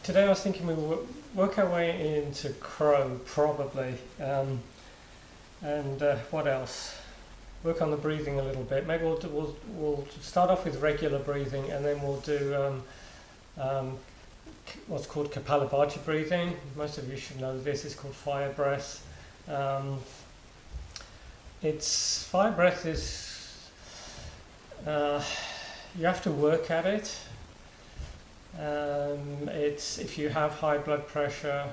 Today I was thinking we would work our way into crow, probably, and what else? Work on the breathing a little bit. Maybe we'll start off with regular breathing, and then we'll do what's called kapalbhati breathing. Most of you should know this. It's called fire breath. It's fire breath is you have to work at it. It's if you have high blood pressure,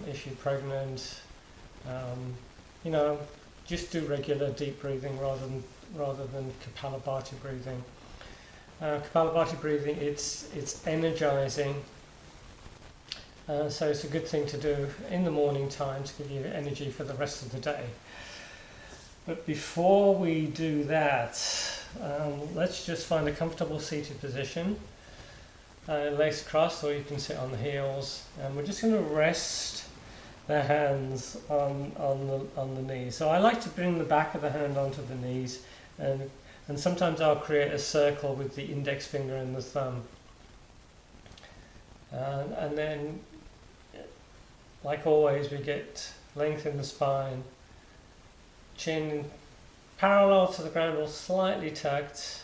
if you're pregnant, just do regular deep breathing rather than kapalabhati breathing. Kapalabhati breathing, it's energizing, so it's a good thing to do in the morning time to give you energy for the rest of the day. But before we do that, let's just find a comfortable seated position. Legs crossed, or you can sit on the heels, and we're just going to rest the hands on the knees. So I like to bring the back of the hand onto the knees, and sometimes I'll create a circle with the index finger and the thumb, and then, like always, we get length in the spine, chin parallel to the ground or slightly tucked.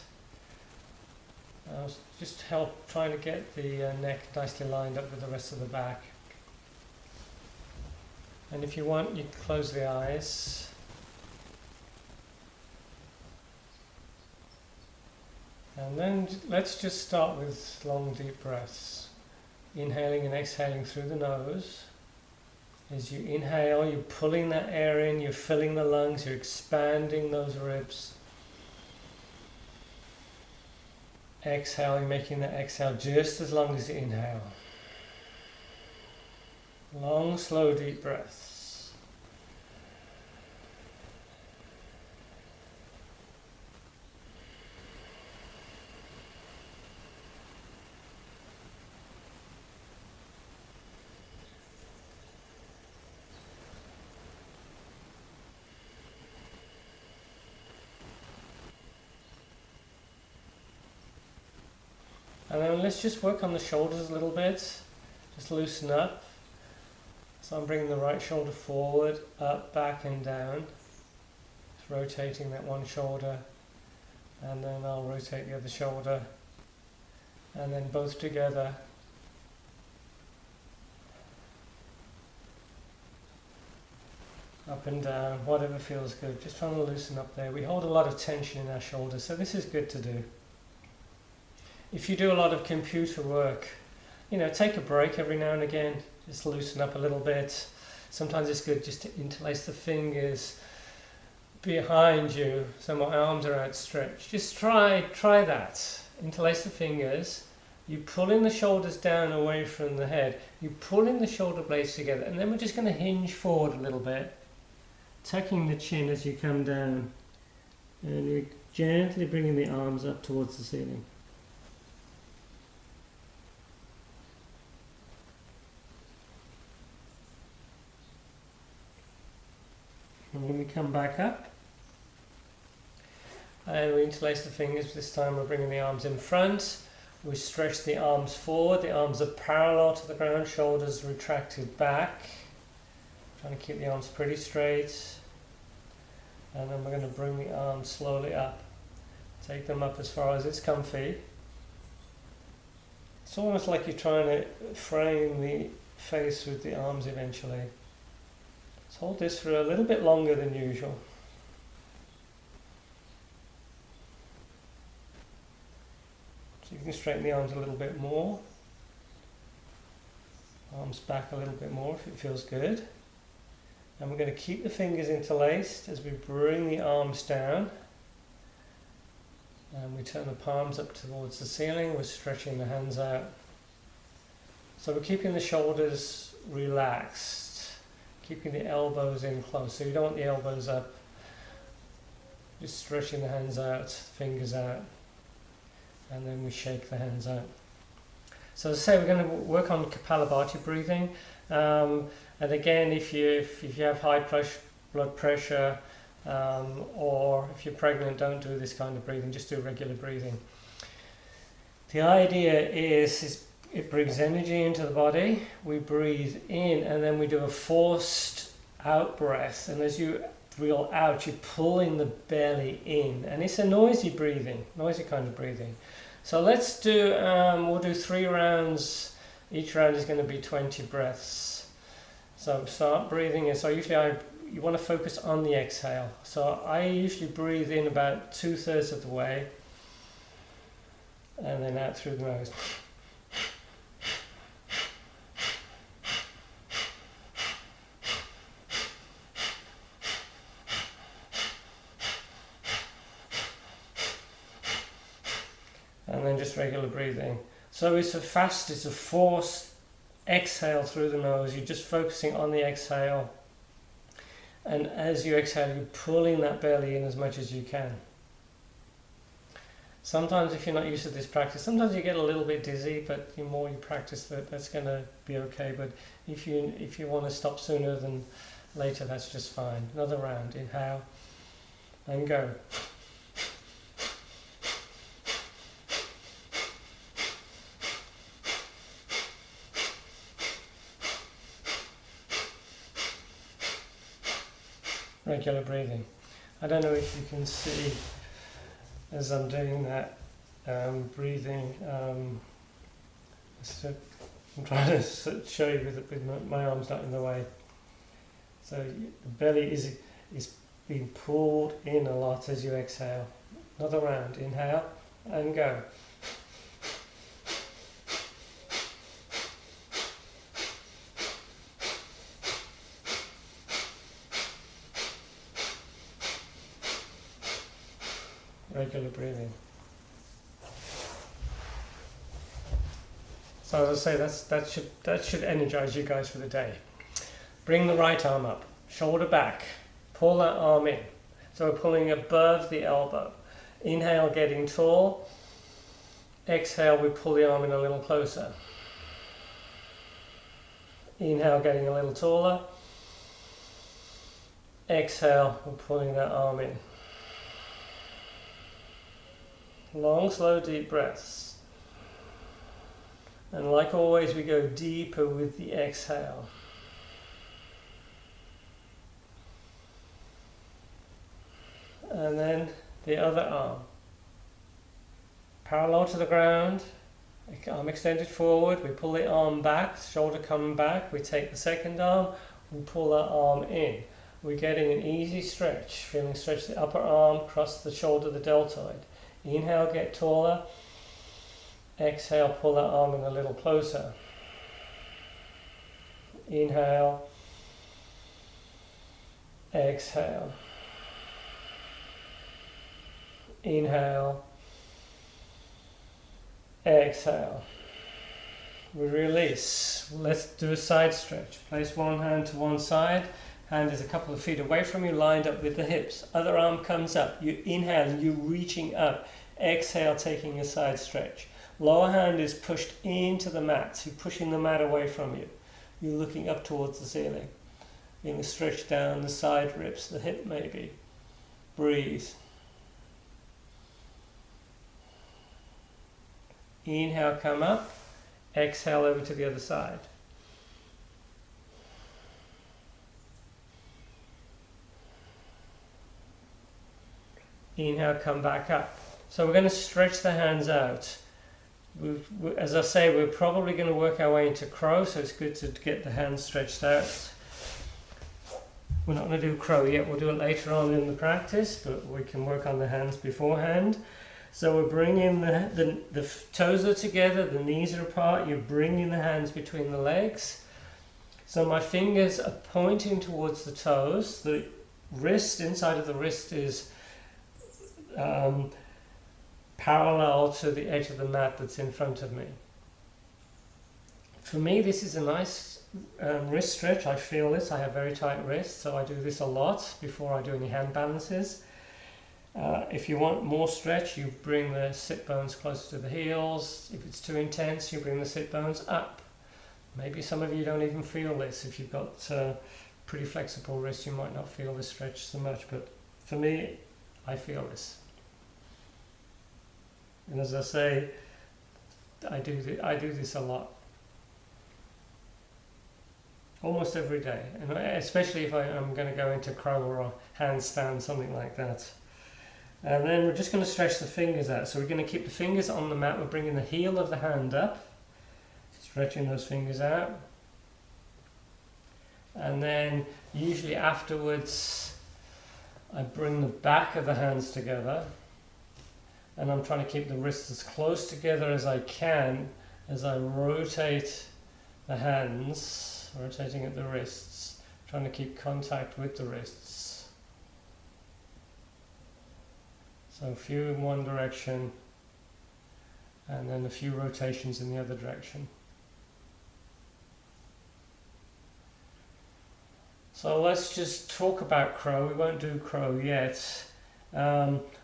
Just help trying to get the neck nicely lined up with the rest of the back. And if you want, you can close the eyes. And then let's just start with long deep breaths. Inhaling and exhaling through the nose. As you inhale, you're pulling that air in, you're filling the lungs, you're expanding those ribs. Exhaling, making that exhale just as long as you inhale. Long, slow, deep breaths. And then let's just work on the shoulders a little bit, just loosen up. So I'm bringing the right shoulder forward, up, back and down. Just rotating that one shoulder, and then I'll rotate the other shoulder, and then both together. Up and down, whatever feels good. Just trying to loosen up there. We hold a lot of tension in our shoulders, so this is good to do. If you do a lot of computer work, take a break every now and again, just loosen up a little bit. Sometimes it's good just to interlace the fingers behind you so my arms are outstretched. Just try that. Interlace the fingers. You pull in the shoulders down away from the head. You pull in the shoulder blades together, and then we're just going to hinge forward a little bit, tucking the chin as you come down, and you're gently bringing the arms up towards the ceiling. And when we come back up, and we interlace the fingers, this time we're bringing the arms in front, we stretch the arms forward, the arms are parallel to the ground, shoulders retracted back, trying to keep the arms pretty straight, and then we're going to bring the arms slowly up, take them up as far as it's comfy. It's almost like you're trying to frame the face with the arms eventually. Let's hold this for a little bit longer than usual. So you can straighten the arms a little bit more. Arms back a little bit more if it feels good. And we're going to keep the fingers interlaced as we bring the arms down. And we turn the palms up towards the ceiling. We're stretching the hands out. So we're keeping the shoulders relaxed. Keeping the elbows in close, so you don't want the elbows up. Just stretching the hands out, fingers out, and then we shake the hands out. So as I say, we're going to work on kapalabhati breathing, and again, if you have high blood pressure, or if you're pregnant, don't do this kind of breathing. Just do regular breathing. The idea is it brings energy into the body. We breathe in and then we do a forced out breath. And as you breathe out, you're pulling the belly in. And it's a noisy breathing, noisy kind of breathing. So let's do, we'll do 3 rounds. Each round is going to be 20 breaths. So start breathing in. So usually you want to focus on the exhale. So I usually breathe in about 2/3 of the way. And then out through the nose. And then just regular breathing. So it's a forced exhale through the nose. You're just focusing on the exhale. And as you exhale, you're pulling that belly in as much as you can. Sometimes if you're not used to this practice, sometimes you get a little bit dizzy, but the more you practice that's going to be okay. But if you want to stop sooner than later, that's just fine. Another round. Inhale and go. Regular breathing. I don't know if you can see as I'm doing that breathing. I'm trying to show you with my arms not in the way. So the belly is being pulled in a lot as you exhale. Another round. Inhale and go. Regular breathing. So as I say, that should energize you guys for the day. Bring the right arm up, shoulder back, pull that arm in. So we're pulling above the elbow. Inhale, getting tall. Exhale, we pull the arm in a little closer. Inhale, getting a little taller. Exhale, we're pulling that arm in. Long, slow, deep breaths. And like always, we go deeper with the exhale. And then the other arm. Parallel to the ground, arm extended forward, we pull the arm back, shoulder coming back, we take the second arm, we pull that arm in. We're getting an easy stretch, feeling stretch the upper arm, cross the shoulder, the deltoid. Inhale, get taller. Exhale, pull that arm in a little closer. Inhale. Exhale. Inhale. Exhale. We release. Let's do a side stretch. Place one hand to one side. Hand is a couple of feet away from you, lined up with the hips. Other arm comes up. You inhale, you're reaching up. Exhale, taking a side stretch. Lower hand is pushed into the mat. So you're pushing the mat away from you. You're looking up towards the ceiling. Feeling stretch down the side ribs, the hip maybe. Breathe. Inhale, come up. Exhale over to the other side. Inhale, come back up. So we're going to stretch the hands out. As I say, we're probably going to work our way into crow, so it's good to get the hands stretched out. We're not going to do crow yet, we'll do it later on in the practice, but we can work on the hands beforehand. So we're bringing the toes are together, the knees are apart, you're bringing the hands between the legs. So my fingers are pointing towards the toes, the wrist, inside of the wrist is parallel to the edge of the mat that's in front of me. For me, this is a nice wrist stretch. I feel this. I have very tight wrists, so I do this a lot before I do any hand balances. If you want more stretch, you bring the sit bones closer to the heels. If it's too intense, you bring the sit bones up. Maybe some of you don't even feel this. If you've got pretty flexible wrists, you might not feel this stretch so much, but for me, I feel this. And as I say, I do this a lot, almost every day, and especially if I'm going to go into crow or a handstand, something like that. And then we're just going to stretch the fingers out. So we're going to keep the fingers on the mat. We're bringing the heel of the hand up, stretching those fingers out. And then usually afterwards, I bring the back of the hands together. And I'm trying to keep the wrists as close together as I can as I rotate the hands, rotating at the wrists, trying to keep contact with the wrists. So a few in one direction, and then a few rotations in the other direction. So let's just talk about crow. We won't do crow yet.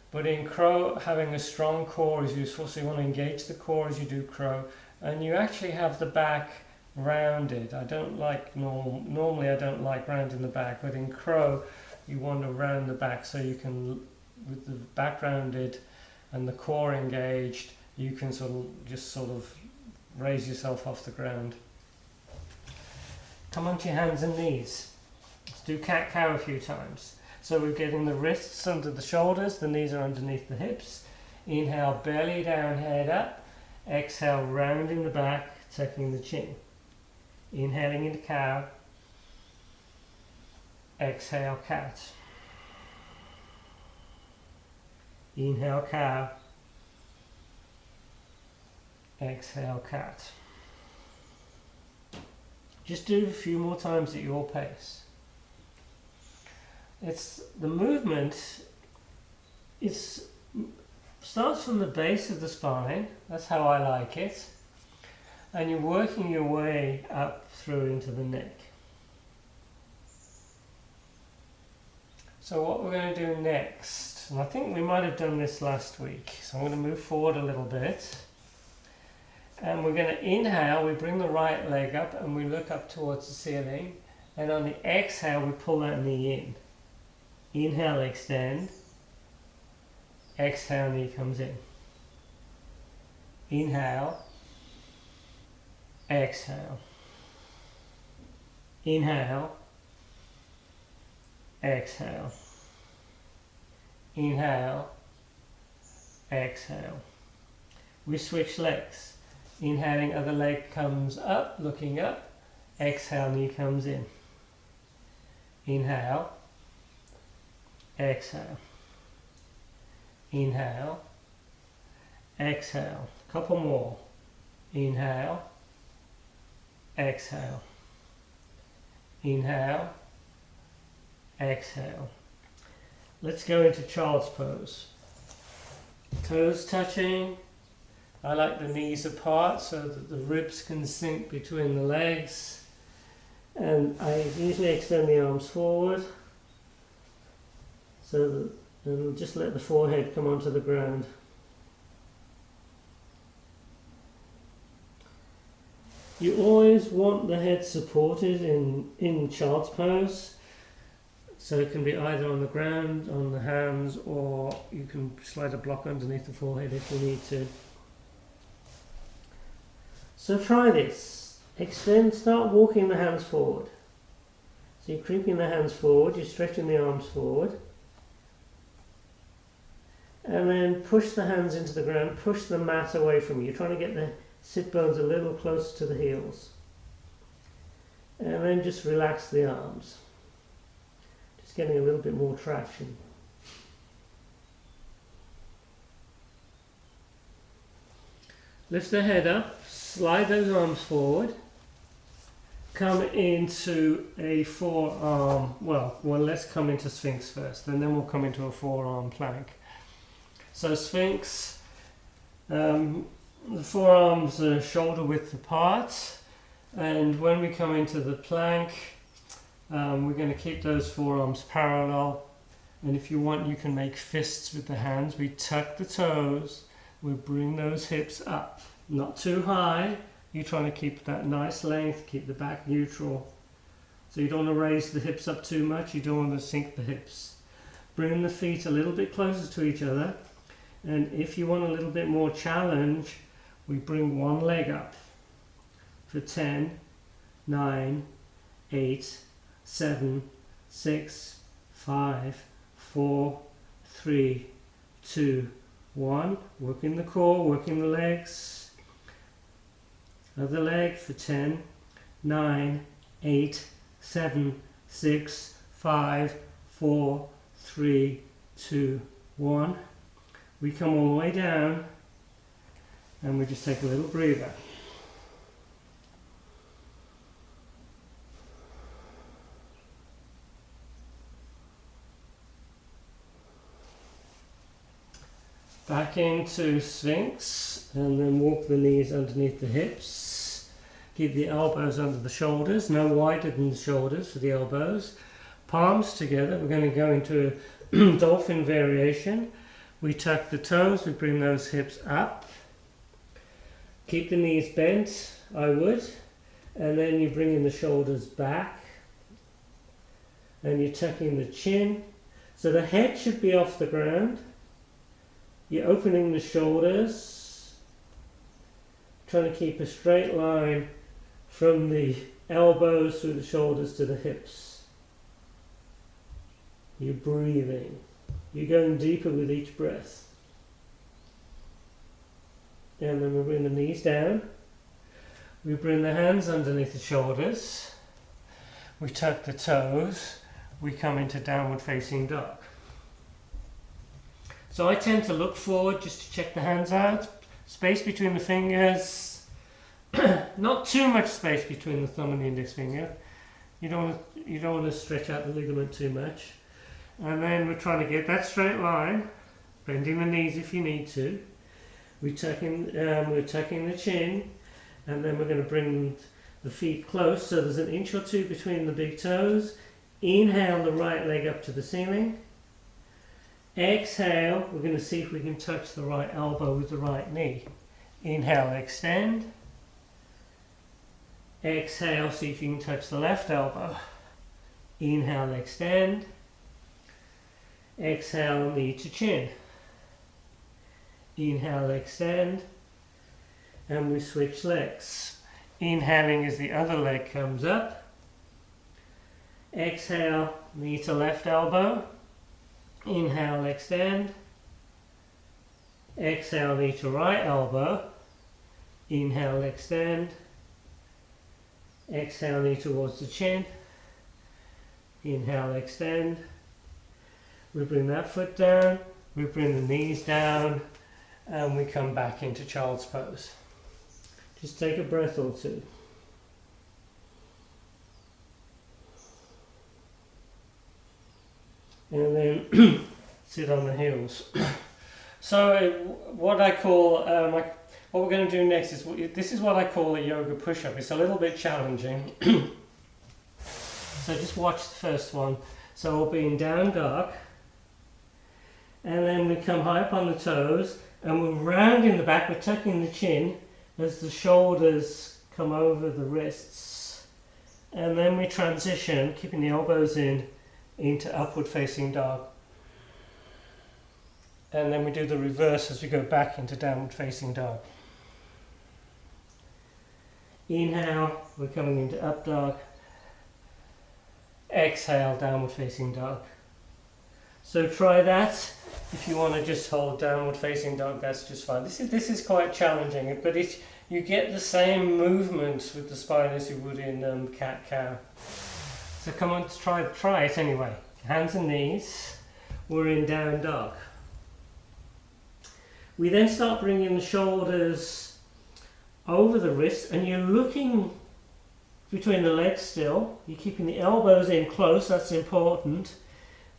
But in crow, having a strong core is useful, so you want to engage the core as you do crow. And you actually have the back rounded. I don't like normally I don't like rounding the back, but in crow, you want to round the back so you can, with the back rounded and the core engaged, you can sort of raise yourself off the ground. Come onto your hands and knees. Let's do cat-cow a few times. So we're getting the wrists under the shoulders, the knees are underneath the hips. Inhale, belly down, head up. Exhale, rounding the back, tucking the chin. Inhaling into cow. Exhale, cat. Inhale, cow. Exhale, cat. Just do a few more times at your pace. It's the movement. Starts from the base of the spine. That's how I like it, and you're working your way up through into the neck. So what we're going to do next, and I think we might have done this last week, so I'm going to move forward a little bit, and we're going to inhale. We bring the right leg up and we look up towards the ceiling, and on the exhale we pull that knee in. Inhale, extend. Exhale, knee comes in. Inhale. Exhale. Inhale. Exhale. Inhale. Exhale. We switch legs. Inhaling, other leg comes up, looking up. Exhale, knee comes in. Inhale. Exhale. Inhale. Exhale. Couple more. Inhale. Exhale. Inhale. Exhale. Let's go into child's pose. Toes touching. I like the knees apart so that the ribs can sink between the legs. And I usually extend the arms forward, so that, and just let the forehead come onto the ground. You always want the head supported in child's pose, so it can be either on the ground, on the hands, or you can slide a block underneath the forehead if you need to. So try this. Extend, start walking the hands forward. So you're creeping the hands forward, you're stretching the arms forward. And then push the hands into the ground, push the mat away from you. You're trying to get the sit bones a little closer to the heels. And then just relax the arms. Just getting a little bit more traction. Lift the head up, slide those arms forward. Come into a forearm, well let's come into Sphinx first, and then we'll come into a forearm plank. So Sphinx, the forearms are shoulder width apart, and when we come into the plank, we're going to keep those forearms parallel, and if you want you can make fists with the hands. We tuck the toes, we bring those hips up, not too high. You're trying to keep that nice length, keep the back neutral. So you don't want to raise the hips up too much, you don't want to sink the hips. Bring the feet a little bit closer to each other, and if you want a little bit more challenge, we bring one leg up for 10, 9, 8, 7, 6, 5, 4, 3, 2, 1. Working the core, working the legs. Other leg for 10, 9, 8, 7, 6, 5, 4, 3, 2, 1. We come all the way down and we just take a little breather. Back into Sphinx, and then walk the knees underneath the hips. Keep the elbows under the shoulders, no wider than the shoulders for the elbows. Palms together, we're going to go into a dolphin variation. We tuck the toes, we bring those hips up. Keep the knees bent, I would. And then you bring in the shoulders back. And you're tucking the chin. So the head should be off the ground. You're opening the shoulders, trying to keep a straight line from the elbows through the shoulders to the hips. You're breathing. You're going deeper with each breath. And then we bring the knees down. We bring the hands underneath the shoulders. We tuck the toes. We come into downward facing dog. So I tend to look forward just to check the hands out. Space between the fingers. Not too much space between the thumb and the index finger. You don't want to stretch out the ligament too much. And then we're trying to get that straight line. Bending the knees if you need to. We're tucking the chin. And then we're going to bring the feet close. So there's an inch or two between the big toes. Inhale the right leg up to the ceiling. Exhale, we're going to see if we can touch the right elbow with the right knee. Inhale, extend. Exhale, see if you can touch the left elbow. Inhale, extend. Exhale, knee to chin. Inhale, extend. And we switch legs. Inhaling as the other leg comes up. Exhale, knee to left elbow. Inhale, extend. Exhale, knee to right elbow. Inhale, extend. Exhale, knee towards the chin. Inhale, extend. We bring that foot down. We bring the knees down. And we come back into child's pose. Just take a breath or two. And then sit on the heels. So what I call, what we're going to do next is, this is what I call a yoga push-up. It's a little bit challenging. So just watch the first one. So we'll be in down dog. And then we come high up on the toes. And we're round in the back. We're tucking the chin as the shoulders come over the wrists. And then we transition, keeping the elbows in, into upward facing dog. And then we do the reverse as we go back into downward facing dog. Inhale, we're coming into up dog. Exhale, downward facing dog. So try that. If you want to just hold downward facing dog, that's just fine. This is quite challenging, but you get the same movements with the spine as you would in cat-cow. So come on, try it anyway. Hands and knees. We're in down dog. We then start bringing the shoulders over the wrists, and you're looking between the legs still. You're keeping the elbows in close, that's important.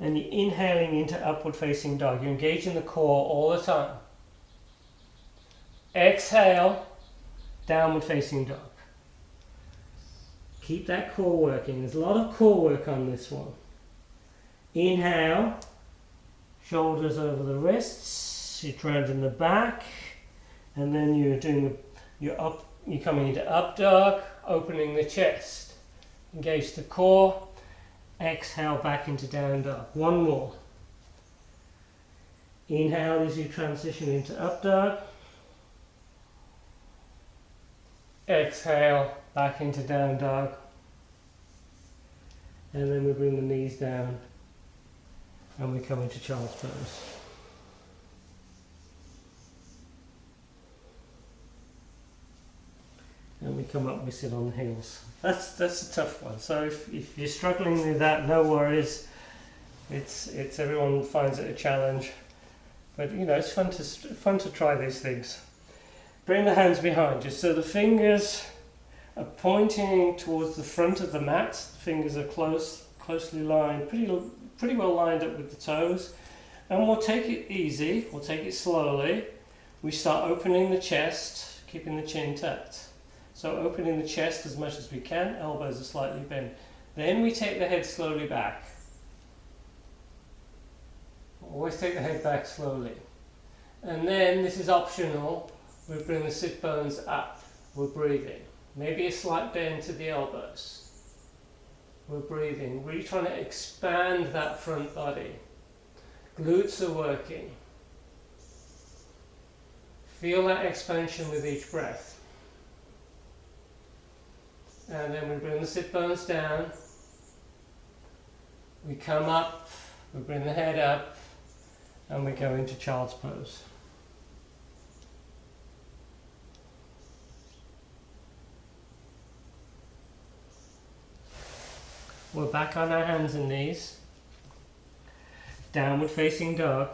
And you're inhaling into upward facing dog. You're engaging the core all the time. Exhale, downward facing dog. Keep that core working. There's a lot of core work on this one. Inhale, shoulders over the wrists. You're rounding the back, and then you're coming into up dog, opening the chest. Engage the core. Exhale back into down dog. One more. Inhale as you transition into up dog. Exhale, back into down dog. And then we bring the knees down and we come into child's pose. And we come up, we sit on the heels. That's a tough one. So if you're struggling with that, no worries. It's everyone finds it a challenge, but you know it's fun to try these things. Bring the hands behind you, so the fingers are pointing towards the front of the mat. The fingers are closely lined, pretty well lined up with the toes. And we'll take it easy. We'll take it slowly. We start opening the chest, keeping the chin tucked. So opening the chest as much as we can, elbows are slightly bent. Then we take the head slowly back. Always take the head back slowly. And then, this is optional, we bring the sit bones up. We're breathing. Maybe a slight bend to the elbows. We're breathing. Really trying to expand that front body. Glutes are working. Feel that expansion with each breath. And then we bring the sit bones down. We come up, we bring the head up, and we go into child's pose. We're back on our hands and knees. Downward facing dog.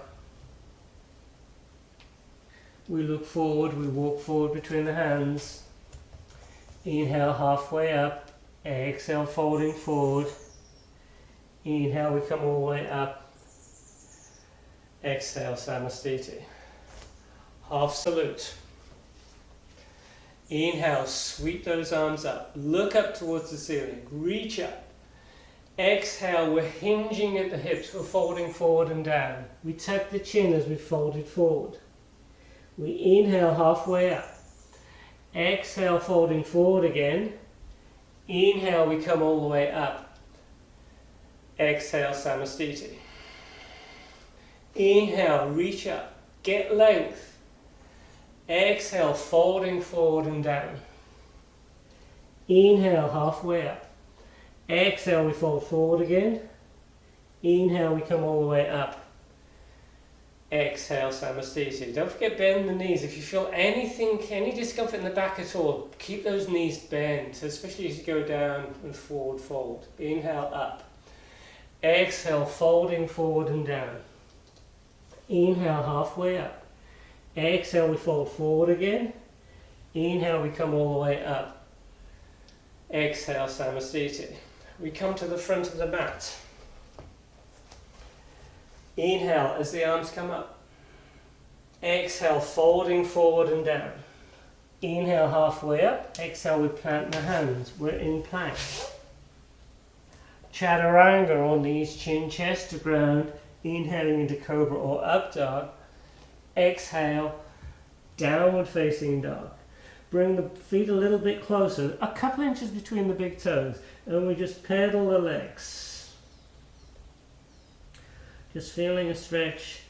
We look forward, we walk forward between the hands. Inhale halfway up, exhale folding forward. Inhale, we come all the way up. Exhale, Samastiti. Half salute. Inhale, sweep those arms up. Look up towards the ceiling. Reach up. Exhale, we're hinging at the hips. We're folding forward and down. We tuck the chin as we fold it forward. We inhale halfway up. Exhale, folding forward again. Inhale, we come all the way up. Exhale, Samastiti. Inhale, reach up. Get length. Exhale, folding forward and down. Inhale, halfway up. Exhale, we fold forward again. Inhale, we come all the way up. Exhale, Samastiti. Don't forget bend the knees. If you feel anything, any discomfort in the back at all, keep those knees bent, especially as you go down and forward fold. Inhale, up. Exhale, folding forward and down. Inhale, halfway up. Exhale, we fold forward again. Inhale, we come all the way up. Exhale, Samastiti. We come to the front of the mat. Inhale as the arms come up. Exhale, folding forward and down. Inhale, halfway up. Exhale, we plant the hands. We're in plank. Chaturanga, or knees, chin, chest to ground. Inhaling into cobra or up dog. Exhale, downward facing dog. Bring the feet a little bit closer, a couple inches between the big toes, and we just pedal the legs. Just feeling a stretch.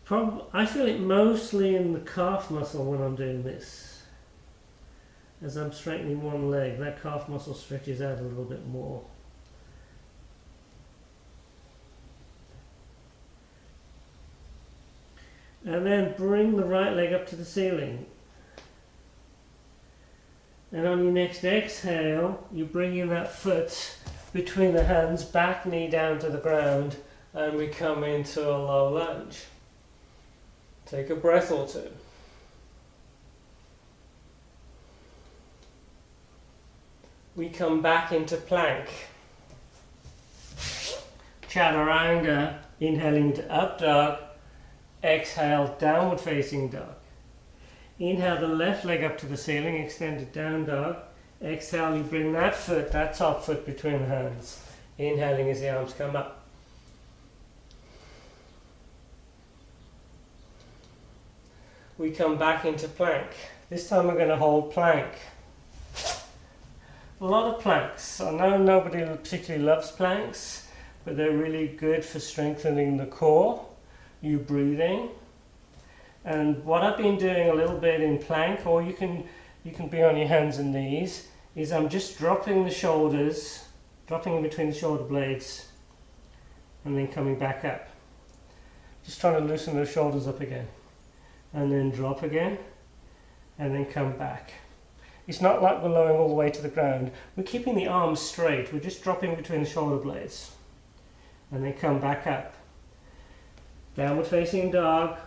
I feel it mostly in the calf muscle when I'm doing this. As I'm straightening one leg, that calf muscle stretches out a little bit more. And then bring the right leg up to the ceiling. And on your next exhale, you bring in that foot between the hands, back knee down to the ground, and we come into a low lunge. Take a breath or two. We come back into plank. Chaturanga, inhaling to up dog. Exhale, downward facing dog. Inhale the left leg up to the ceiling, extended down dog. Exhale, you bring that foot, that top foot between the hands. Inhaling as the arms come up. We come back into plank. This time we're going to hold plank. A lot of planks. I know nobody particularly loves planks, but they're really good for strengthening the core. You breathing. And what I've been doing a little bit in plank, or you can you can be on your hands and knees, is I'm just dropping the shoulders, dropping in between the shoulder blades, and then coming back up. Just trying to loosen those shoulders up again. And then drop again, and then come back. It's not like we're lowering all the way to the ground. We're keeping the arms straight. We're just dropping between the shoulder blades. And then come back up. Downward facing dog.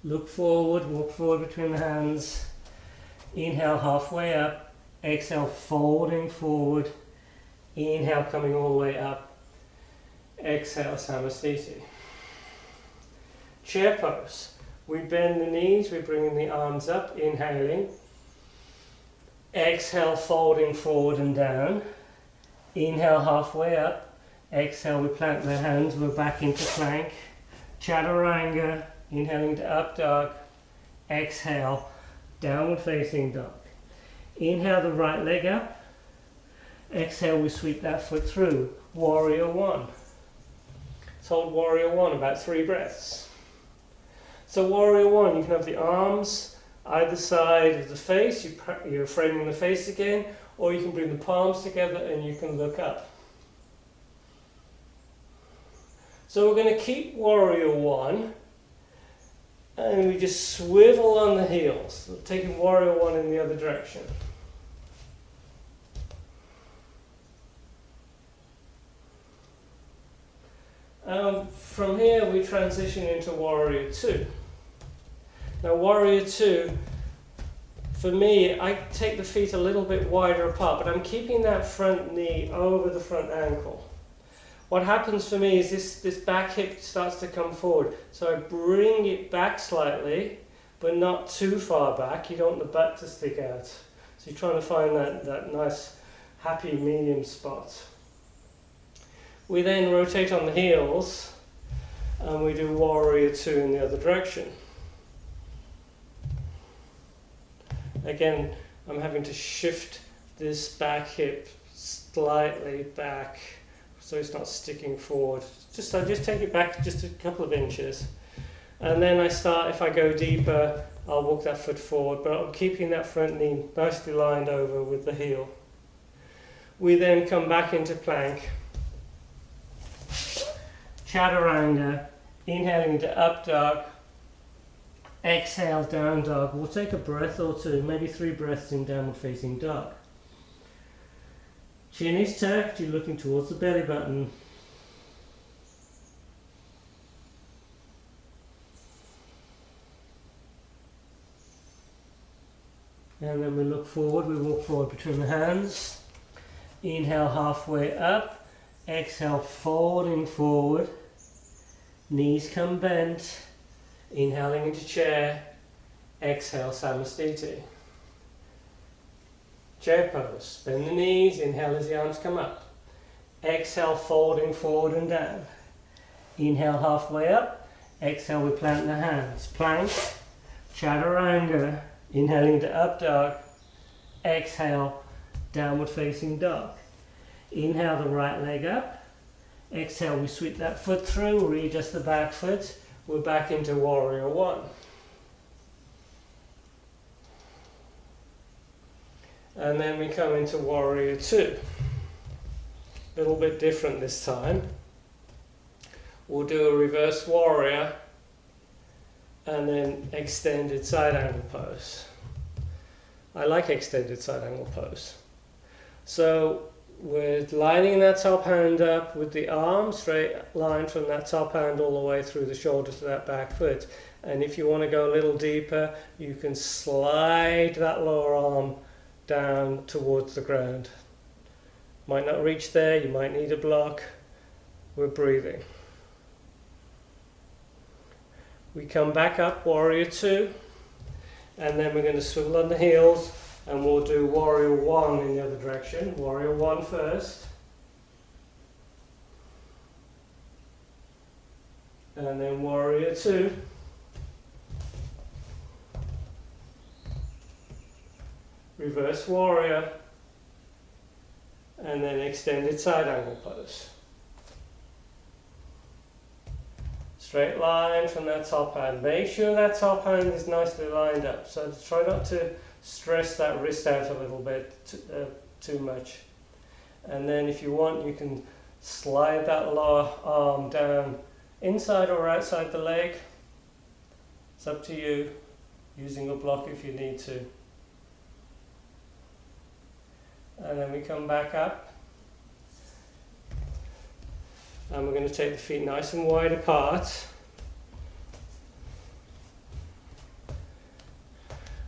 Look forward, walk forward between the hands. Inhale halfway up. Exhale folding forward. Inhale coming all the way up. Exhale Samasthiti. Chair pose. We bend the knees, we bring the arms up, inhaling. Exhale, folding forward and down. Inhale, halfway up. Exhale, we plant the hands, we're back into plank. Chaturanga, inhaling to up dog. Exhale, downward facing dog. Inhale the right leg up. Exhale, we sweep that foot through. Warrior one. Let's hold warrior one, about 3 breaths. So warrior one, you can have the arms either side of the face, you're framing the face again, or you can bring the palms together and you can look up. So we're going to keep warrior one, and we just swivel on the heels, taking warrior one in the other direction. From here we transition into warrior two. Now warrior two, for me, I take the feet a little bit wider apart, but I'm keeping that front knee over the front ankle. What happens for me is this back hip starts to come forward. So I bring it back slightly, but not too far back. You don't want the butt to stick out. So you're trying to find that nice, happy medium spot. We then rotate on the heels, and we do warrior two in the other direction. Again, I'm having to shift this back hip slightly back so it's not sticking forward. I just take it back just a couple of inches. And then I start, if I go deeper, I'll walk that foot forward, but I'm keeping that front knee nicely lined over with the heel. We then come back into plank. Chaturanga, inhaling into up dog. Exhale, down dog. We'll take a breath or two, maybe 3 breaths in downward facing dog. Chin is tucked, you're looking towards the belly button. And then we look forward, we walk forward between the hands. Inhale halfway up. Exhale, folding forward. Knees come bent. Inhaling into chair. Exhale, Samasthiti. Chair pose. Bend the knees. Inhale as the arms come up. Exhale, folding forward and down. Inhale halfway up. Exhale, we plant the hands. Plank. Chaturanga. Inhaling to up dog. Exhale, downward facing dog. Inhale the right leg up. Exhale, we sweep that foot through, readjust the back foot. We're back into warrior one. And then we come into warrior two. A little bit different this time. We'll do a reverse warrior and then extended side angle pose. I like extended side angle pose. So we're lining that top hand up with the arm straight line from that top hand all the way through the shoulder to that back foot. And if you want to go a little deeper, you can slide that lower arm down towards the ground. Might not reach there, you might need a block. We're breathing. We come back up, warrior two, and then we're going to swivel on the heels, and we'll do warrior one in the other direction. Warrior one first. And then warrior two. Reverse warrior. And then extended side angle pose. Straight line from that top hand. Make sure that top hand is nicely lined up. So try not to stress that wrist out a little bit too much. And then if you want, you can slide that lower arm down inside or outside the leg. It's up to you, using a block if you need to. And then we come back up. And we're going to take the feet nice and wide apart.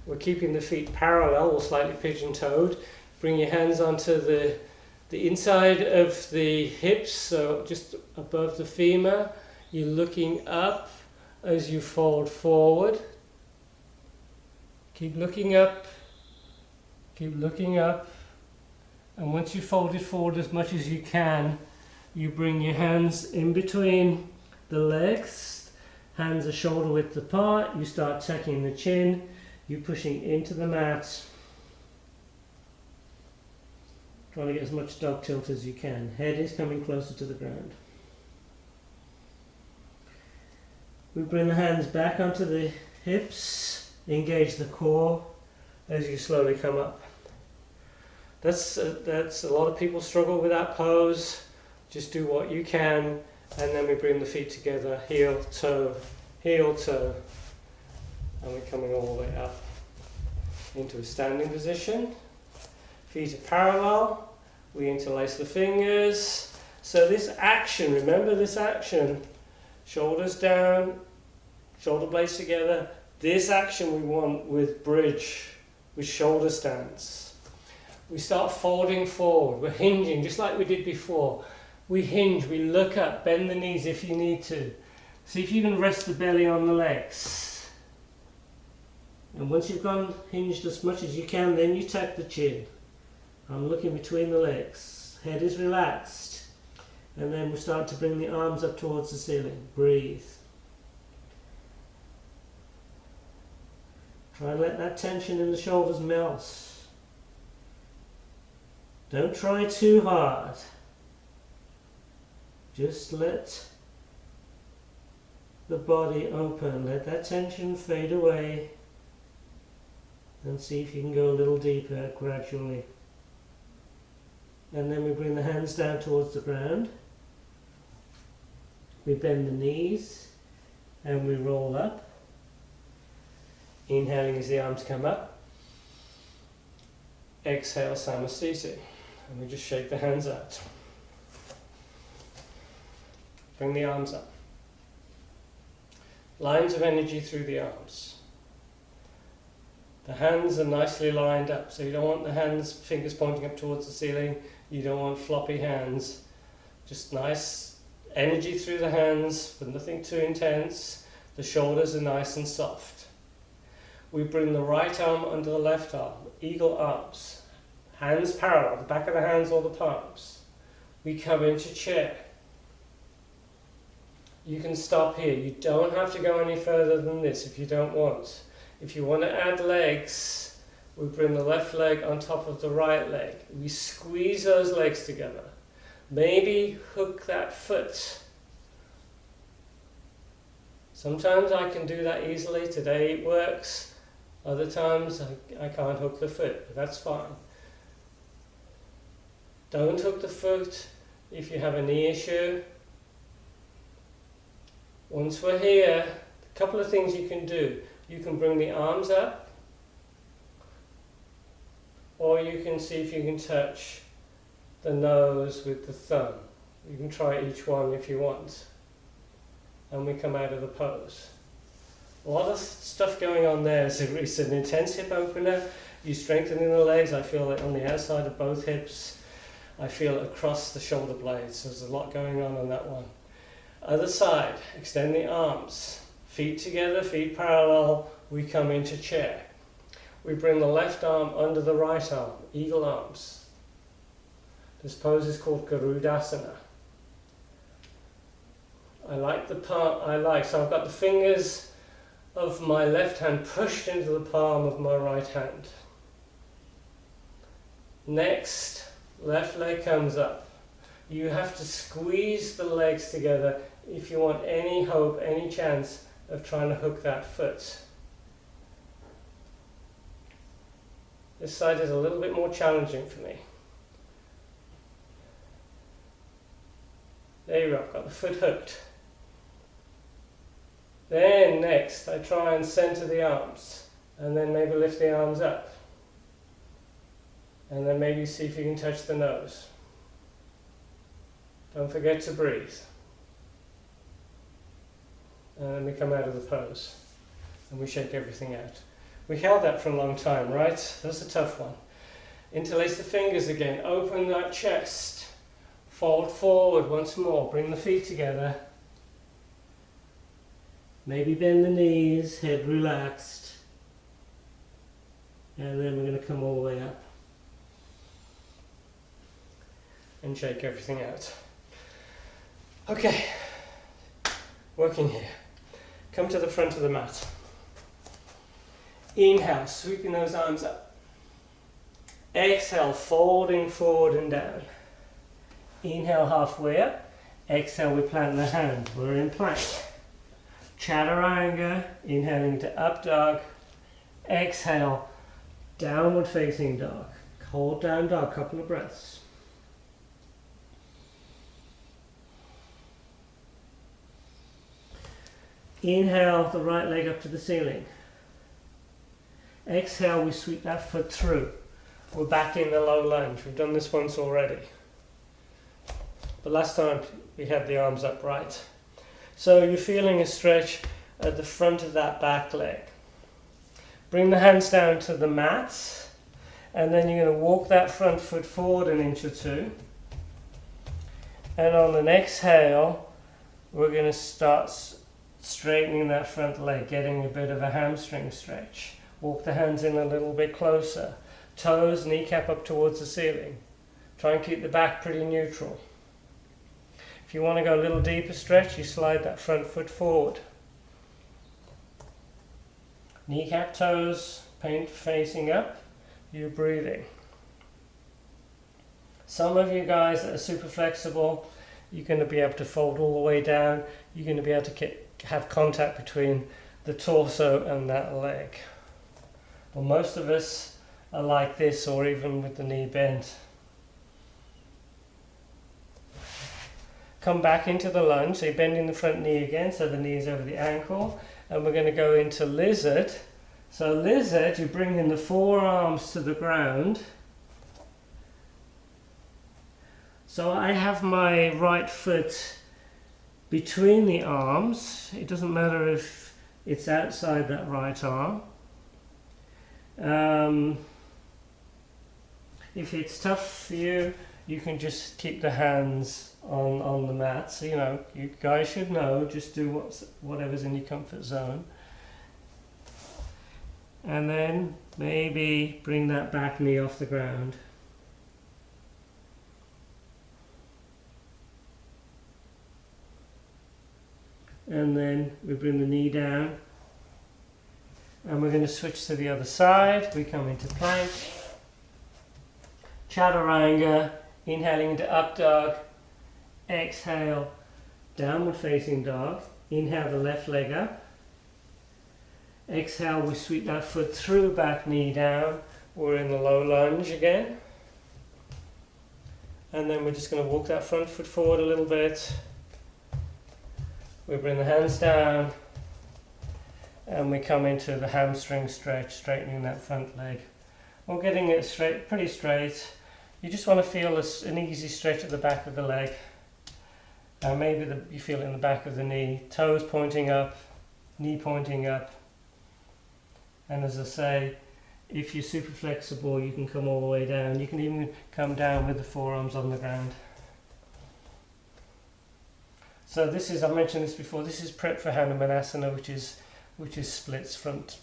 We're keeping the feet parallel or slightly pigeon-toed. Bring your hands onto the inside of the hips, so just above the femur. You're looking up as you fold forward. Keep looking up. Keep looking up. And once you've folded forward as much as you can, you bring your hands in between the legs. Hands are shoulder width apart. You start tucking the chin. You're pushing into the mat. Trying to get as much dog tilt as you can. Head is coming closer to the ground. We bring the hands back onto the hips. Engage the core as you slowly come up. That's a lot of people struggle with that pose. Just do what you can, and then we bring the feet together, heel, toe, and we're coming all the way up into a standing position. Feet are parallel, we interlace the fingers. So this action, remember this action, shoulders down, shoulder blades together. This action we want with bridge, with shoulder stance. We start folding forward, we're hinging just like we did before. We hinge, we look up, bend the knees if you need to. See if you can rest the belly on the legs. And once you've gone hinged as much as you can, then you tuck the chin. I'm looking between the legs. Head is relaxed. And then we start to bring the arms up towards the ceiling. Breathe. Try and let that tension in the shoulders melt. Don't try too hard. Just let the body open, let that tension fade away, and see if you can go a little deeper gradually. And then we bring the hands down towards the ground. We bend the knees and we roll up. Inhaling as the arms come up. Exhale, Samasthiti. And we just shake the hands out. Bring the arms up. Lines of energy through the arms. The hands are nicely lined up, so you don't want the hands, fingers pointing up towards the ceiling. You don't want floppy hands. Just nice energy through the hands, but nothing too intense. The shoulders are nice and soft. We bring the right arm under the left arm, eagle arms. Hands parallel, the back of the hands or the palms. We come into chair. You can stop here. You don't have to go any further than this if you don't want. If you want to add legs, we bring the left leg on top of the right leg. We squeeze those legs together. Maybe hook that foot. Sometimes I can do that easily. Today it works. Other times I can't hook the foot, but that's fine. Don't hook the foot if you have a knee issue. Once we're here, a couple of things you can do. You can bring the arms up, or you can see if you can touch the nose with the thumb. You can try each one if you want. And we come out of the pose. A lot of stuff going on there. It's an intense hip opener. You're strengthening the legs. I feel it on the outside of both hips. I feel it across the shoulder blades. There's a lot going on that one. Other side, extend the arms. Feet together, feet parallel. We come into chair. We bring the left arm under the right arm, eagle arms. This pose is called Garudasana. So I've got the fingers of my left hand pushed into the palm of my right hand. Next, left leg comes up. You have to squeeze the legs together if you want any hope, any chance of trying to hook that foot. This side is a little bit more challenging for me. There you go, got the foot hooked. Then next, I try and center the arms, and then maybe lift the arms up. And then maybe see if you can touch the nose. Don't forget to breathe. And then we come out of the pose, and we shake everything out. We held that for a long time, right? That's a tough one. Interlace the fingers again, open that chest. Fold forward once more, bring the feet together. Maybe bend the knees, head relaxed. And then we're going to come all the way up. And shake everything out. Okay, working here. Come to the front of the mat. Inhale, sweeping those arms up. Exhale, folding forward and down. Inhale, halfway up. Exhale, we plant the hand. We're in plank. Chaturanga, inhaling to up dog. Exhale, downward facing dog. Hold down dog, couple of breaths. Inhale, the right leg up to the ceiling. Exhale, we sweep that foot through. We're back in the low lunge. We've done this once already. But last time we had the arms upright. So you're feeling a stretch at the front of that back leg. Bring the hands down to the mat, and then you're going to walk that front foot forward an inch or two. And on an exhale, we're going to start straightening that front leg, getting a bit of a hamstring stretch. Walk the hands in a little bit closer. Toes, kneecap up towards the ceiling. Try and keep the back pretty neutral. If you want to go a little deeper stretch, you slide that front foot forward. Kneecap, toes, paint facing up, you're breathing. Some of you guys that are super flexible, you're going to be able to fold all the way down. You're going to be able to have contact between the torso and that leg. Well, most of us are like this, or even with the knee bent. Come back into the lunge, so you're bending the front knee again, so the knee is over the ankle. And we're going to go into lizard. So lizard, you bring in the forearms to the ground. So I have my right foot between the arms. It doesn't matter if it's outside that right arm. If it's tough for you, you can just keep the hands on the mat. So, you guys should know, just do whatever's in your comfort zone. And then maybe bring that back knee off the ground. And then we bring the knee down. And we're going to switch to the other side. We come into plank. Chaturanga, inhaling into up dog. Exhale, downward facing dog. Inhale the left leg up. Exhale, we sweep that foot through, back knee down. We're in the low lunge again. And then we're just going to walk that front foot forward a little bit. We bring the hands down. And we come into the hamstring stretch, straightening that front leg. We're getting it straight, pretty straight. You just want to feel an easy stretch at the back of the leg. Maybe you feel it in the back of the knee. Toes pointing up, knee pointing up. And as I say, if you're super flexible, you can come all the way down. You can even come down with the forearms on the ground. So this is, I mentioned this before, this is prep for Hanumanasana, which is splits, front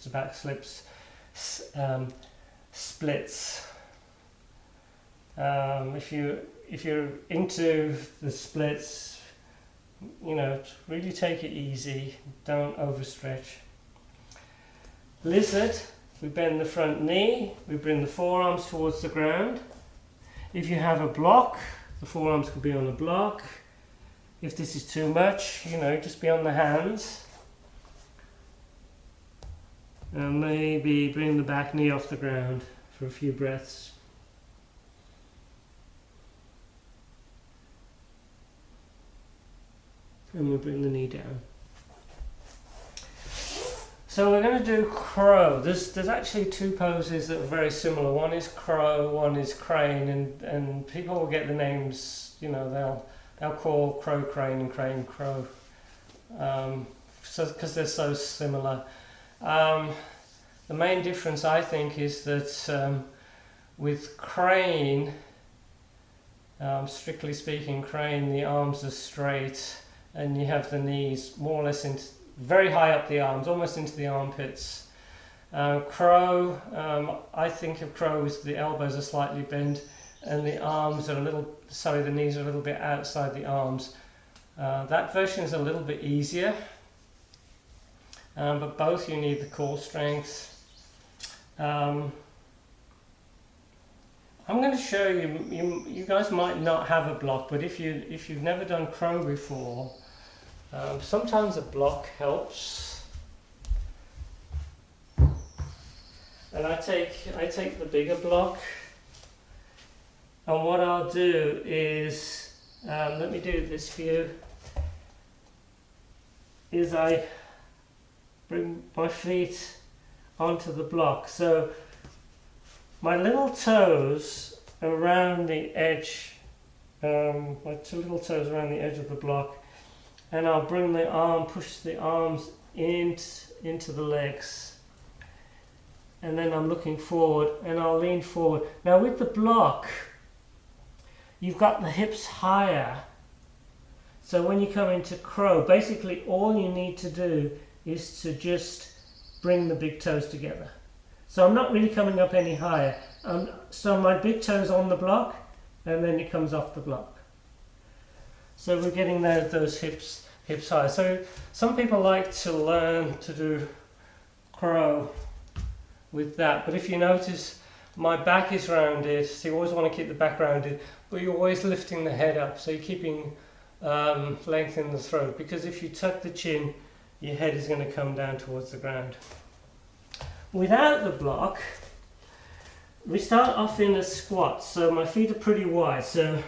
to back splits. If you're into the splits, really take it easy. Don't overstretch. Lizard, we bend the front knee. We bring the forearms towards the ground. If you have a block, the forearms can be on a block. If this is too much, you know, just be on the hands. And maybe bring the back knee off the ground for a few breaths. And we'll bring the knee down. So we're going to do crow. There's actually two poses that are very similar. One is crow, one is crane, and people will get the names, you know, they'll call crow crane and crane crow, so because they're so similar. The main difference, I think, is that with crane, strictly speaking, crane, the arms are straight and you have the knees more or less very high up the arms, almost into the armpits. Crow, I think of crow as the elbows are slightly bent and the arms are the knees are a little bit outside the arms. That version is a little bit easier, but both you need the core strength. I'm going to show you, you guys might not have a block, but if you've never done crow before, sometimes a block helps. And I take the bigger block, and what I'll do is, let me do this for you, is I bring my feet onto the block. So my little toes around the edge, my two little toes around the edge of the block, and I'll bring the arm, push the arms into the legs, and then I'm looking forward and I'll lean forward. Now with the block, you've got the hips higher, so when you come into crow, basically all you need to do is to just bring the big toes together. So I'm not really coming up any higher. So my big toe's on the block, and then it comes off the block. So we're getting those hips high. So some people like to learn to do crow with that. But if you notice, my back is rounded, so you always want to keep the back rounded, but you're always lifting the head up, so you're keeping length in the throat, because if you tuck the chin, your head is going to come down towards the ground. Without the block, we start off in a squat, so my feet are pretty wide, so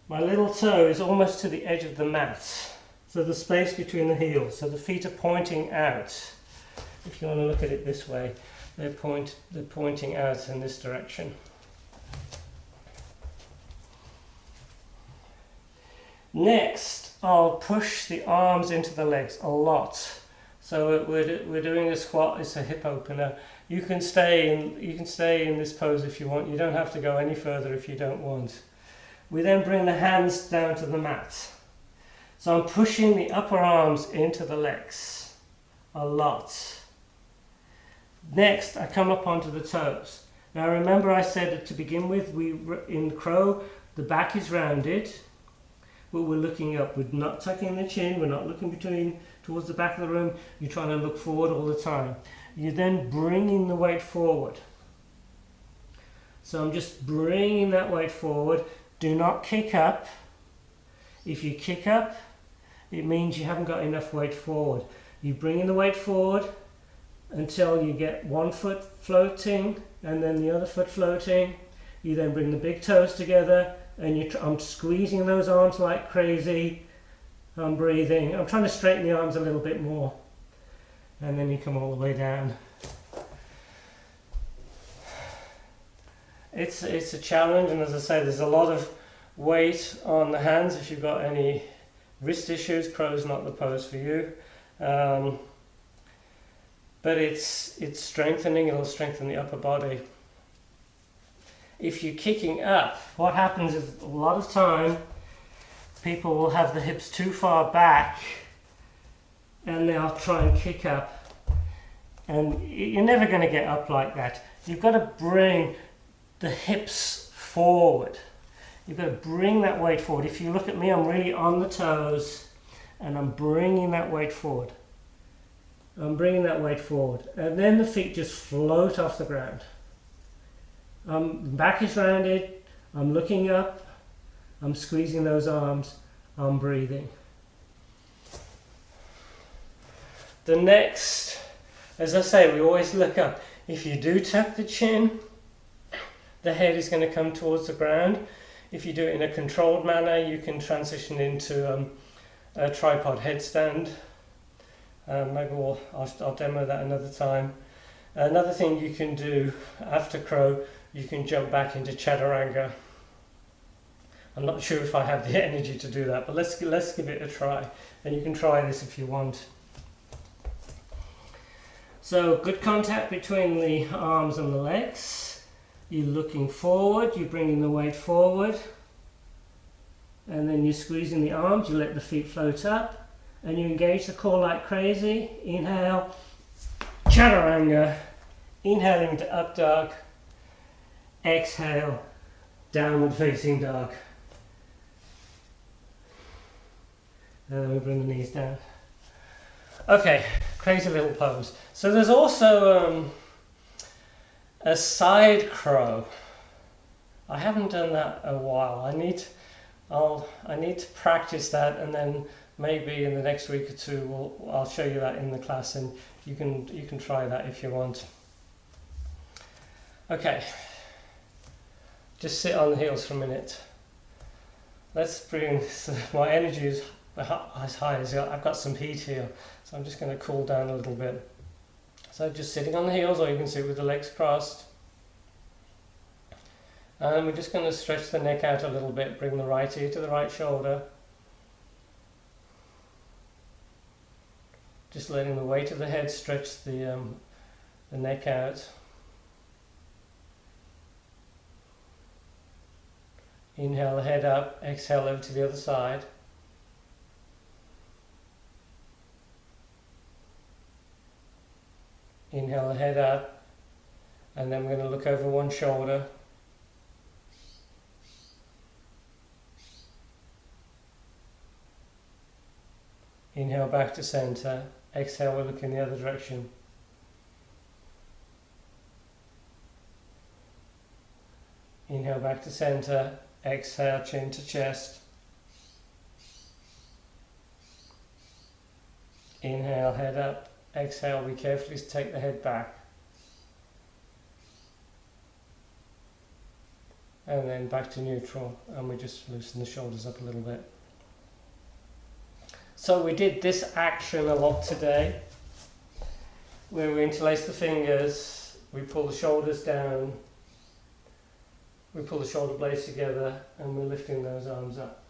my little toe is almost to the edge of the mat, so the space between the heels, so the feet are pointing out. If you want to look at it this way, they're pointing out in this direction. Next, I'll push the arms into the legs a lot. So we're doing a squat. It's a hip opener. You can stay in this pose if you want. You don't have to go any further if you don't want. We then bring the hands down to the mat. So I'm pushing the upper arms into the legs a lot. Next, I come up onto the toes. Now remember, I said that to begin with, in crow, the back is rounded, but we're looking up. We're not tucking the chin. We're not looking towards the back of the room. You're trying to look forward all the time. You're then bringing the weight forward. So I'm just bringing that weight forward. Do not kick up. If you kick up, it means you haven't got enough weight forward. You're bringing the weight forward until you get one foot floating and then the other foot floating. You then bring the big toes together, and I'm squeezing those arms like crazy. I'm breathing. I'm trying to straighten the arms a little bit more. And then you come all the way down. It's a challenge, and as I say, there's a lot of weight on the hands. If you've got any wrist issues, crow's not the pose for you. But it's strengthening. It'll strengthen the upper body. If you're kicking up, what happens is a lot of time people will have the hips too far back and they'll try and kick up, and you're never going to get up like that. You've got to bring the hips forward. You've got to bring that weight forward. If you look at me, I'm really on the toes and I'm bringing that weight forward. I'm bringing that weight forward, and then the feet just float off the ground. Back is rounded, I'm looking up, I'm squeezing those arms, I'm breathing. The next, as I say, we always look up. If you do tuck the chin, the head is going to come towards the ground. If you do it in a controlled manner, you can transition into a tripod headstand. Maybe I'll demo that another time. Another thing you can do after crow, you can jump back into chaturanga. I'm not sure if I have the energy to do that, but let's give it a try. And you can try this if you want. So good contact between the arms and the legs. You're looking forward, you're bringing the weight forward, and then you're squeezing the arms, you let the feet float up, and you engage the core like crazy. Inhale, chaturanga, inhaling into up dog, exhale, downward facing dog. And then we bring the knees down. Okay, crazy little pose. So there's also a side crow. I haven't done that in a while. I need to practice that, and then maybe in the next week or two I'll show you that in the class, and you can try that if you want. Okay, just sit on the heels for a minute. Let's bring my energy is as high as I've got some heat here, so I'm just going to cool down a little bit. So just sitting on the heels, or you can sit with the legs crossed. And we're just going to stretch the neck out a little bit, bring the right ear to the right shoulder. Just letting the weight of the head stretch the neck out. Inhale the head up, exhale over to the other side. Inhale the head up, and then we're going to look over one shoulder. Inhale back to center, exhale, we're looking the other direction. Inhale back to center, exhale, chin to chest. Inhale, head up. Exhale, we carefully take the head back. And then back to neutral, and we just loosen the shoulders up a little bit. So we did this action a lot today, where we interlace the fingers, we pull the shoulders down, we pull the shoulder blades together, and we're lifting those arms up.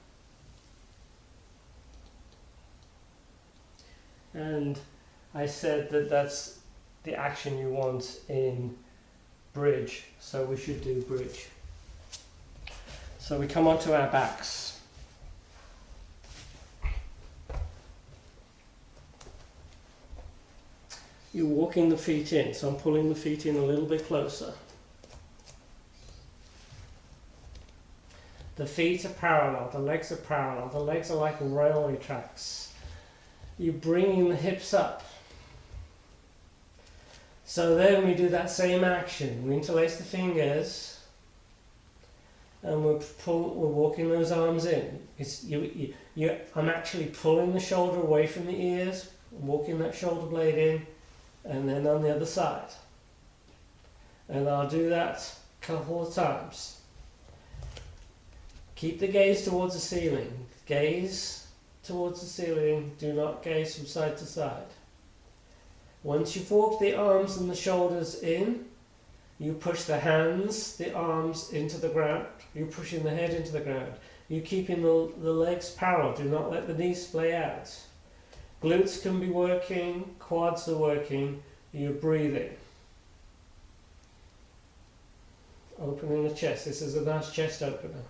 And I said that that's the action you want in bridge, so we should do bridge. So we come onto our backs. You're walking the feet in, so I'm pulling the feet in a little bit closer. The feet are parallel, the legs are parallel, the legs are like railway tracks. You're bringing the hips up. So then we do that same action. We interlace the fingers, and we're walking those arms in. I'm actually pulling the shoulder away from the ears, walking that shoulder blade in, and then on the other side. And I'll do that a couple of times. Keep the gaze towards the ceiling. Gaze towards the ceiling. Do not gaze from side to side. Once you've walked the arms and the shoulders in, you push the hands, the arms into the ground. You're pushing the head into the ground. You're keeping the legs parallel. Do not let the knees splay out. Glutes can be working, quads are working, you're breathing. Opening the chest. This is a nice chest opener.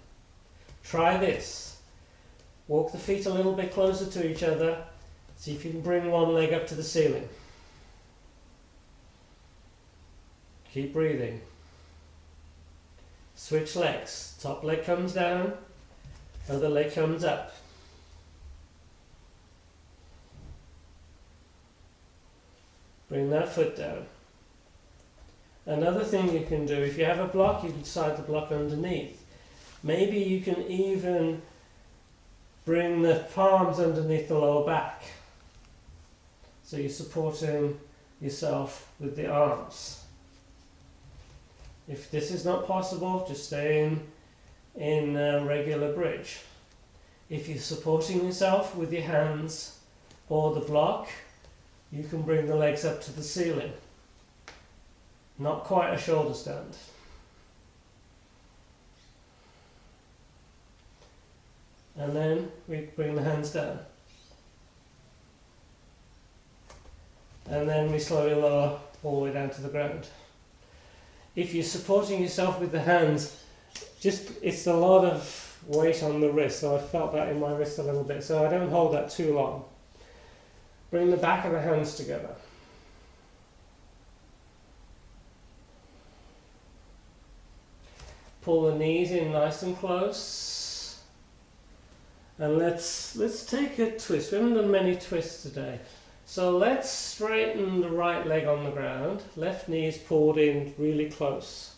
Try this. Walk the feet a little bit closer to each other. See if you can bring one leg up to the ceiling. Keep breathing. Switch legs. Top leg comes down, other leg comes up. Bring that foot down. Another thing you can do, if you have a block, you can slide the block underneath. Maybe you can even Bring the palms underneath the lower back. So you're supporting yourself with the arms. If this is not possible, just stay in regular bridge. If you're supporting yourself with your hands or the block, you can bring the legs up to the ceiling. Not quite a shoulder stand. And then we bring the hands down. And then we slowly lower all the way down to the ground. If you're supporting yourself with the hands, it's a lot of weight on the wrist, so I felt that in my wrist a little bit, so I don't hold that too long. Bring the back of the hands together. Pull the knees in nice and close. And let's take a twist. We haven't done many twists today. So let's straighten the right leg on the ground. Left knee is pulled in really close.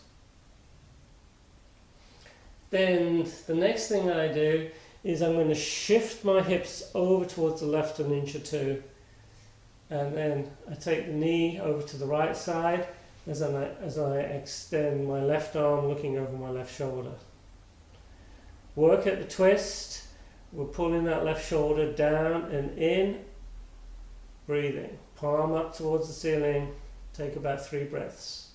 Then the next thing I do is I'm going to shift my hips over towards the left an inch or two. And then I take the knee over to the right side as I extend my left arm looking over my left shoulder. Work at the twist. We're pulling that left shoulder down and in. Breathing. Palm up towards the ceiling. Take about 3 breaths.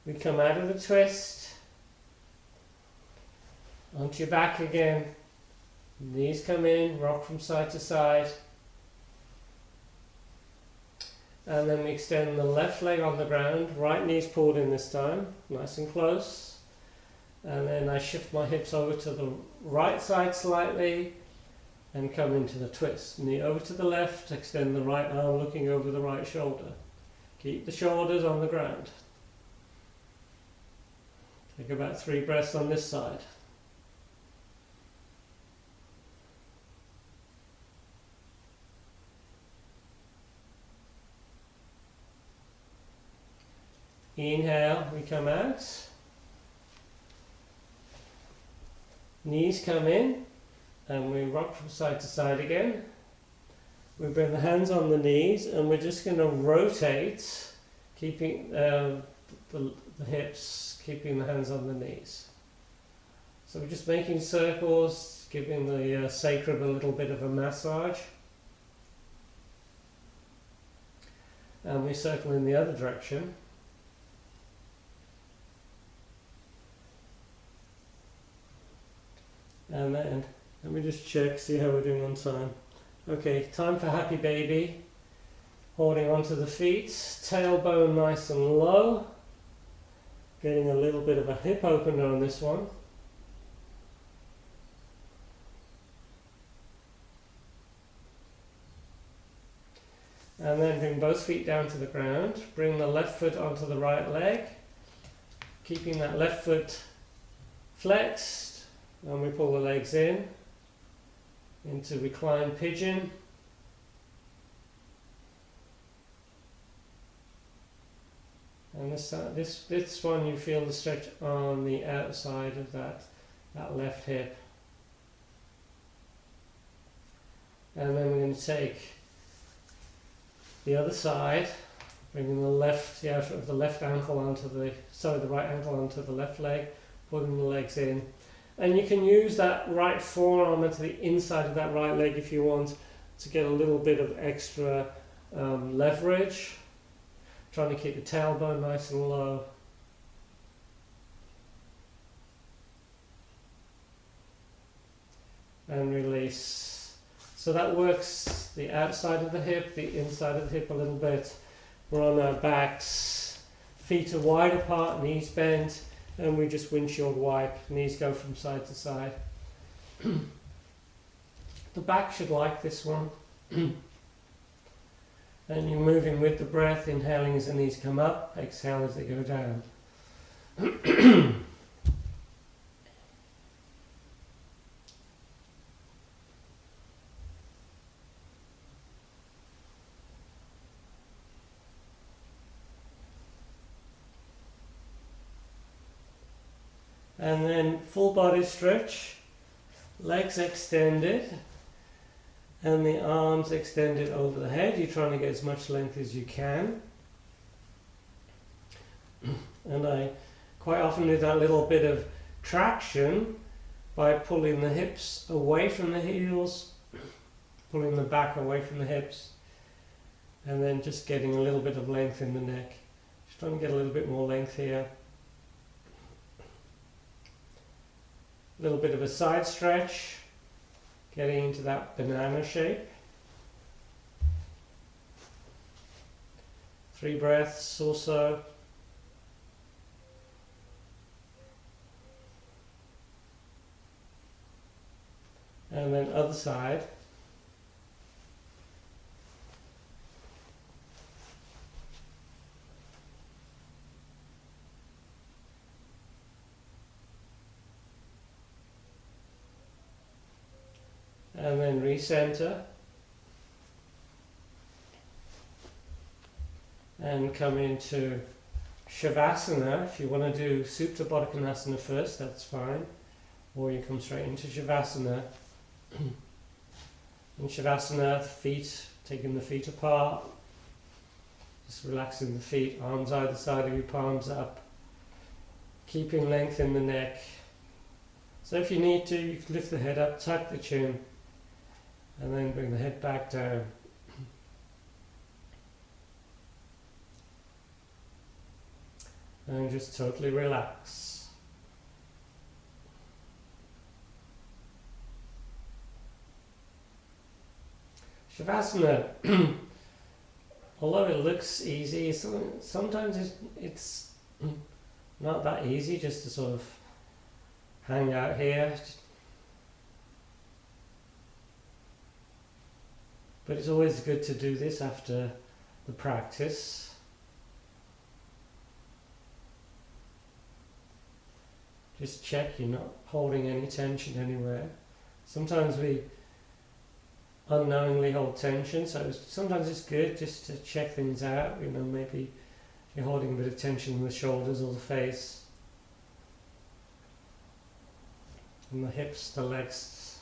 We come out of the twist. Onto your back again. Knees come in, rock from side to side. And then we extend the left leg on the ground, right knee's pulled in this time, nice and close. And then I shift my hips over to the right side slightly and come into the twist. Knee over to the left, extend the right arm looking over the right shoulder. Keep the shoulders on the ground. Take about 3 breaths on this side. Inhale, we come out. Knees come in and we rock from side to side again. We bring the hands on the knees and we're just going to rotate, keeping the hips, keeping the hands on the knees. So we're just making circles, giving the sacrum a little bit of a massage. And we circle in the other direction. And then, let me just check, see how we're doing on time. Okay, time for happy baby. Holding onto the feet, tailbone nice and low. Getting a little bit of a hip opener on this one. And then bring both feet down to the ground. Bring the left foot onto the right leg. Keeping that left foot flexed. And we pull the legs in into reclined pigeon. And this one you feel the stretch on the outside of that left hip. And then we're going to take the other side, bringing the outer of the left ankle onto the right ankle onto the left leg, pulling the legs in. And you can use that right forearm into the inside of that right leg if you want to get a little bit of extra leverage. Trying to keep the tailbone nice and low. And release. So that works the outside of the hip, the inside of the hip a little bit. We're on our backs. Feet are wide apart, knees bent. And we just windshield wipe, knees go from side to side. The back should like this one. And you're moving with the breath, inhaling as the knees come up, exhale as they go down. And then full body stretch, legs extended, and the arms extended over the head. You're trying to get as much length as you can. And I quite often do that little bit of traction by pulling the hips away from the heels, pulling the back away from the hips, and then just getting a little bit of length in the neck. Just trying to get a little bit more length here. A little bit of a side stretch, getting into that banana shape. 3 breaths or so. And then other side. And then recenter. And come into Shavasana. If you want to do Supta Baddha Konasana first, that's fine. Or you come straight into Shavasana. In Shavasana, the feet, taking the feet apart, just relaxing the feet, arms either side of you, palms up, keeping length in the neck. So if you need to, you can lift the head up, tuck the chin, and then bring the head back down. And just totally relax. Shavasana, although it looks easy, sometimes it's not that easy just to sort of hang out here. But it's always good to do this after the practice. Just check you're not holding any tension anywhere. Sometimes we unknowingly hold tension, so sometimes it's good just to check things out. You know, maybe you're holding a bit of tension in the shoulders or the face, and the hips, the legs.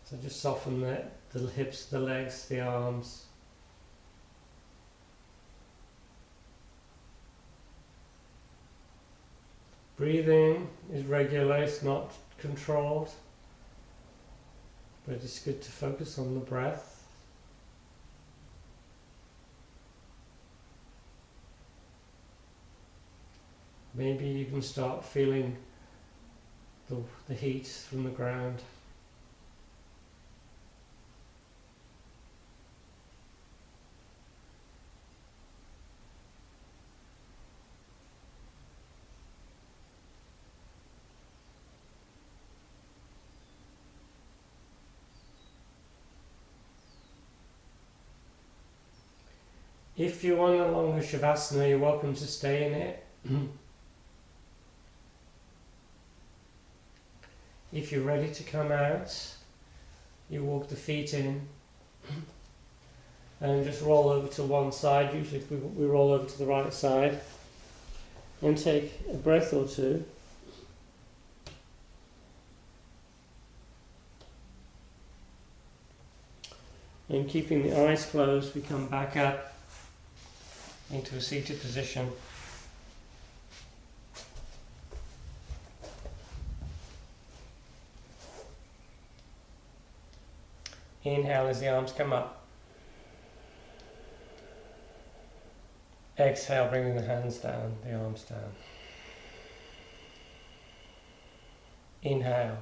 So just soften the hips, the legs, the arms. Breathing is regular, it's not controlled. But it's good to focus on the breath. Maybe you can start feeling the heat from the ground. If you want a longer Shavasana, you're welcome to stay in it. If you're ready to come out, you walk the feet in and just roll over to one side. Usually we roll over to the right side and take a breath or two. And keeping the eyes closed, we come back up into a seated position. Inhale as the arms come up. Exhale, bringing the hands down, the arms down. Inhale.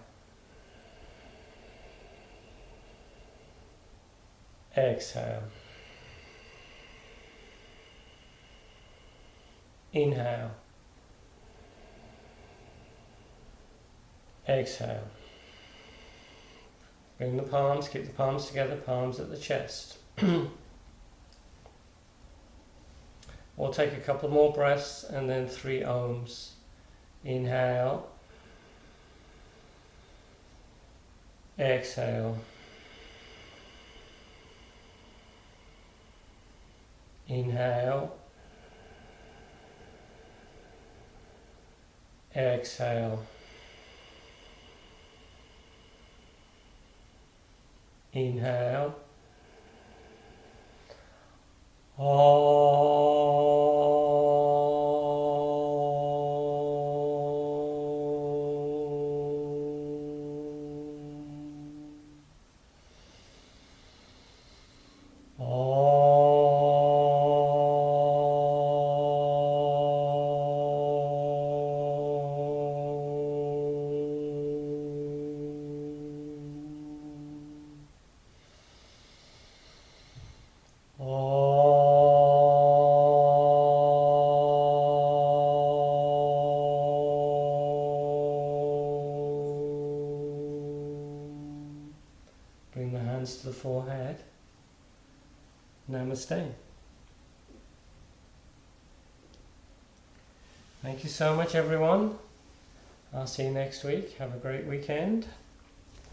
Exhale. Inhale. Exhale. Bring the palms, keep the palms together, palms at the chest. We'll take a couple more breaths and then 3 ohms. Inhale. Exhale. Inhale. Exhale. Inhale. Bring the hands to the forehead. Namaste. Thank you so much, everyone. I'll see you next week. Have a great weekend.